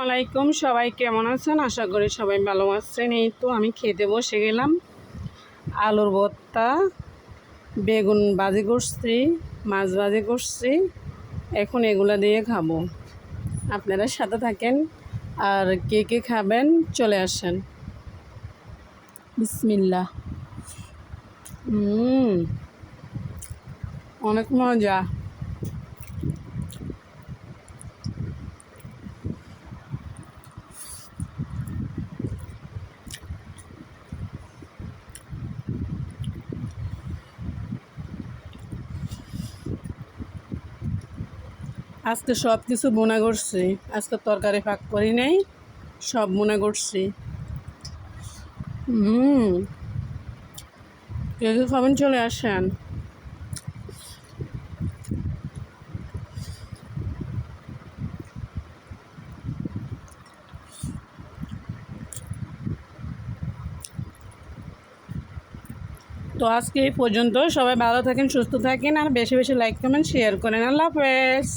আলাইকুম, সবাই কেমন আছেন? আশা করি সবাই ভালো আছেন। এই তো আমি খেতে বসে গেলাম। আলুর ভর্তা, বেগুন ভাজি করছি, মাছ ভাজি করছি। এখন এগুলা দিয়ে খাবো। আপনারা সাথে থাকেন, আর কে কে খাবেন চলে আসেন। বিসমিল্লাহ। অনেক মজা। আজকে সব কিছু বোনা করছি। আজকে তরকারি ফাঁক করি নাই, সব বোনা করছি। কে কে খাবেন চলে আসেন। তো আজকে এই পর্যন্ত। সবাই ভালো থাকেন, সুস্থ থাকেন, আর বেশি বেশি লাইক কমেন্ট শেয়ার করেন। আল্লাহ হাফেজ।